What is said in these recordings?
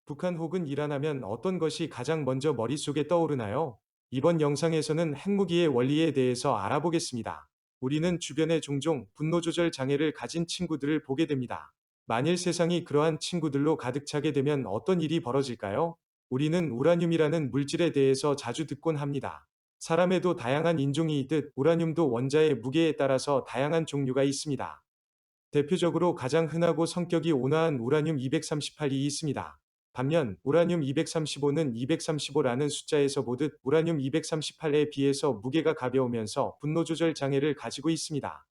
북한 혹은 이란 하면 어떤 것이 가장 먼저 머릿속에 떠오르나요? 이번 영상에서는 핵무기의 원리에 대해서 알아보겠습니다. 우리는 주변에 종종 분노 조절 장애를 가진 친구들을 보게 됩니다. 만일 세상이 그러한 친구들로 가득 차게 되면 어떤 일이 벌어질까요? 우리는 우라늄이라는 물질에 대해서 자주 듣곤 합니다. 사람에도 다양한 인종이 있듯 우라늄도 원자의 무게에 따라서 다양한 종류가 있습니다. 대표적으로 가장 흔하고 성격이 온화한 우라늄 238이 있습니다. 반면 우라늄 235는 235라는 숫자에서 보듯 우라늄 238에 비해서 무게가 가벼우면서 분노 조절 장애를 가지고 있습니다.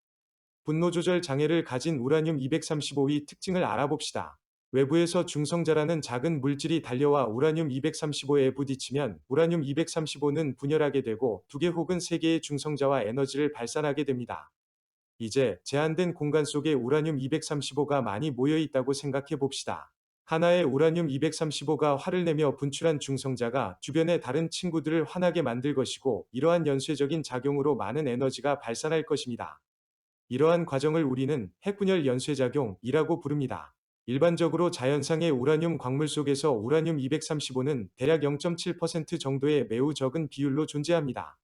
분노 조절 장애를 가진 우라늄 235의 특징을 알아봅시다. 외부에서 중성자라는 작은 물질이 달려와 우라늄 235에 부딪히면 우라늄 235는 분열하게 되고 두 개 혹은 세 개의 중성자와 에너지를 발산하게 됩니다. 이제 제한된 공간 속에 우라늄 235가 많이 모여 있다고 생각해 봅시다. 하나의 우라늄 235가 화를 내며 분출한 중성자가 주변의 다른 친구들을 화나게 만들 것이고, 이러한 연쇄적인 작용으로 많은 에너지가 발산할 것입니다. 이러한 과정을 우리는 핵분열 연쇄작용이라고 부릅니다. 일반적으로 자연상의 우라늄 광물 속에서 우라늄 235는 대략 0.7% 정도의 매우 적은 비율로 존재합니다.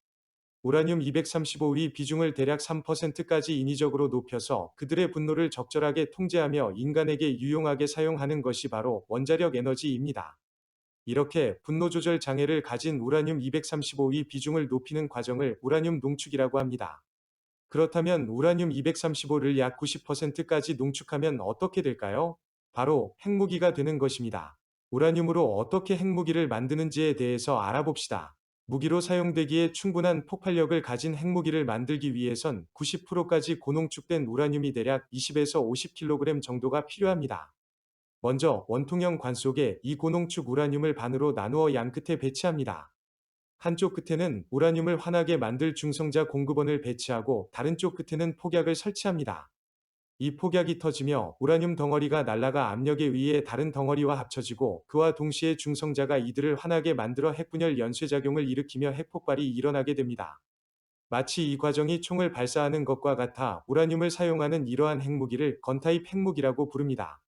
우라늄 235의 비중을 대략 3%까지 인위적으로 높여서 그들의 분노를 적절하게 통제하며 인간에게 유용하게 사용하는 것이 바로 원자력 에너지입니다. 이렇게 분노 조절 장애를 가진 우라늄 235의 비중을 높이는 과정을 우라늄 농축이라고 합니다. 그렇다면 우라늄 235를 약 90%까지 농축하면 어떻게 될까요? 바로 핵무기가 되는 것입니다. 우라늄으로 어떻게 핵무기를 만드는지에 대해서 알아봅시다. 무기로 사용되기에 충분한 폭발력을 가진 핵무기를 만들기 위해선 90%까지 고농축된 우라늄이 대략 20에서 50kg 정도가 필요합니다. 먼저 원통형 관 속에 이 고농축 우라늄을 반으로 나누어 양 끝에 배치합니다. 한쪽 끝에는 우라늄을 환하게 만들 중성자 공급원을 배치하고 다른 쪽 끝에는 폭약을 설치합니다. 이 폭약이 터지며 우라늄 덩어리가 날아가 압력에 의해 다른 덩어리와 합쳐지고, 그와 동시에 중성자가 이들을 환하게 만들어 핵분열 연쇄작용을 일으키며 핵폭발이 일어나게 됩니다. 마치 이 과정이 총을 발사하는 것과 같아 우라늄을 사용하는 이러한 핵무기를 건타입 핵무기라고 부릅니다.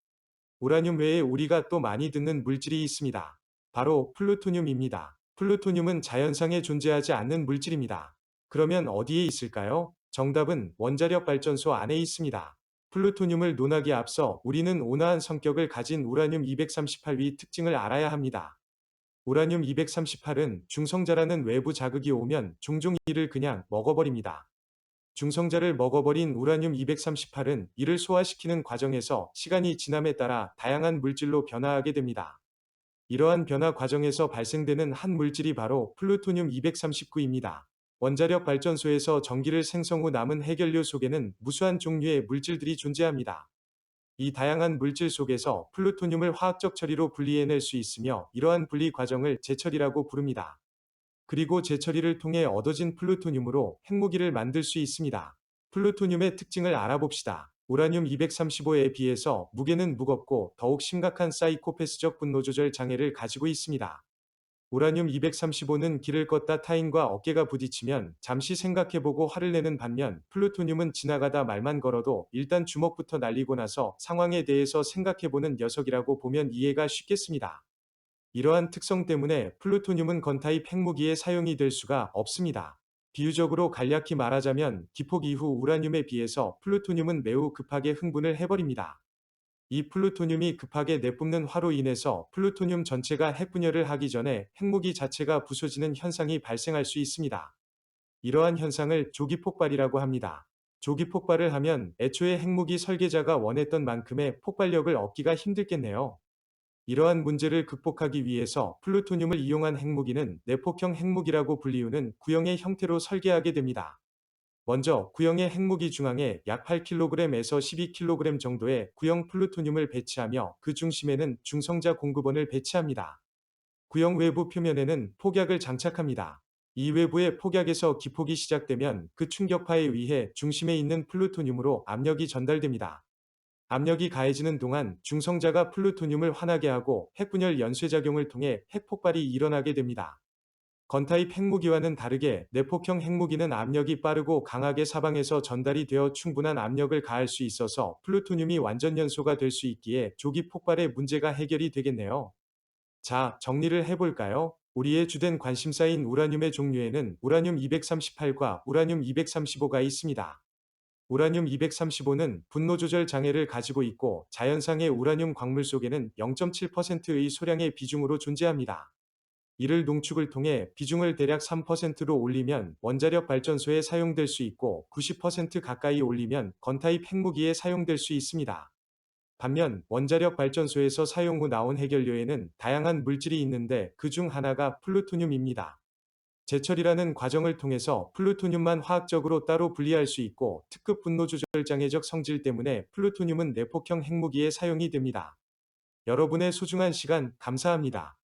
우라늄 외에 우리가 또 많이 듣는 물질이 있습니다. 바로 플루토늄입니다. 플루토늄은 자연상에 존재하지 않는 물질입니다. 그러면 어디에 있을까요? 정답은 원자력 발전소 안에 있습니다. 플루토늄을 논하기에 앞서 우리는 온화한 성격을 가진 우라늄 238의 특징을 알아야 합니다. 우라늄 238은 중성자라는 외부 자극이 오면 종종 이를 그냥 먹어버립니다. 중성자를 먹어버린 우라늄 238은 이를 소화시키는 과정에서 시간이 지남에 따라 다양한 물질로 변화하게 됩니다. 이러한 변화 과정에서 발생되는 한 물질이 바로 플루토늄 239입니다. 원자력 발전소에서 전기를 생성 후 남은 해결료 속에는 무수한 종류의 물질들이 존재합니다. 이 다양한 물질 속에서 플루토늄을 화학적 처리로 분리해낼 수 있으며, 이러한 분리 과정을 재처리라고 부릅니다. 그리고 재처리를 통해 얻어진 플루토늄으로 핵무기를 만들 수 있습니다. 플루토늄의 특징을 알아봅시다. 우라늄 235에 비해서 무게는 무겁고 더욱 심각한 사이코패스적 분노 조절 장애를 가지고 있습니다. 우라늄 235는 길을 걷다 타인과 어깨가 부딪히면 잠시 생각해보고 화를 내는 반면, 플루토늄은 지나가다 말만 걸어도 일단 주먹부터 날리고 나서 상황에 대해서 생각해보는 녀석이라고 보면 이해가 쉽겠습니다. 이러한 특성 때문에 플루토늄은 건타입 핵무기에 사용이 될 수가 없습니다. 비유적으로 간략히 말하자면 기폭 이후 우라늄에 비해서 플루토늄은 매우 급하게 흥분을 해버립니다. 이 플루토늄이 급하게 내뿜는 화로 인해서 플루토늄 전체가 핵분열을 하기 전에 핵무기 자체가 부서지는 현상이 발생할 수 있습니다. 이러한 현상을 조기 폭발이라고 합니다. 조기 폭발을 하면 애초에 핵무기 설계자가 원했던 만큼의 폭발력을 얻기가 힘들겠네요. 이러한 문제를 극복하기 위해서 플루토늄을 이용한 핵무기는 내폭형 핵무기라고 불리우는 구형의 형태로 설계하게 됩니다. 먼저 구형의 핵무기 중앙에 약 8kg에서 12kg 정도의 구형 플루토늄을 배치하며 그 중심에는 중성자 공급원을 배치합니다. 구형 외부 표면에는 폭약을 장착합니다. 이 외부의 폭약에서 기폭이 시작되면 그 충격파에 의해 중심에 있는 플루토늄으로 압력이 전달됩니다. 압력이 가해지는 동안 중성자가 플루토늄을 환하게 하고 핵분열 연쇄작용을 통해 핵폭발이 일어나게 됩니다. 건타입 핵무기와는 다르게 내폭형 핵무기는 압력이 빠르고 강하게 사방에서 전달이 되어 충분한 압력을 가할 수 있어서 플루토늄이 완전 연소가 될 수 있기에 조기 폭발의 문제가 해결이 되겠네요. 자, 정리를 해볼까요? 우리의 주된 관심사인 우라늄의 종류에는 우라늄 238과 우라늄 235가 있습니다. 우라늄 235는 분노 조절 장애를 가지고 있고 자연상의 우라늄 광물 속에는 0.7%의 소량의 비중으로 존재합니다. 이를 농축을 통해 비중을 대략 3%로 올리면 원자력 발전소에 사용될 수 있고 90% 가까이 올리면 건타입 핵무기에 사용될 수 있습니다. 반면 원자력 발전소에서 사용 후 나온 해결료에는 다양한 물질이 있는데 그 중 하나가 플루토늄입니다. 제철이라는 과정을 통해서 플루토늄만 화학적으로 따로 분리할 수 있고 특급 분노 조절 장애적 성질 때문에 플루토늄은 내폭형 핵무기에 사용이 됩니다. 여러분의 소중한 시간 감사합니다.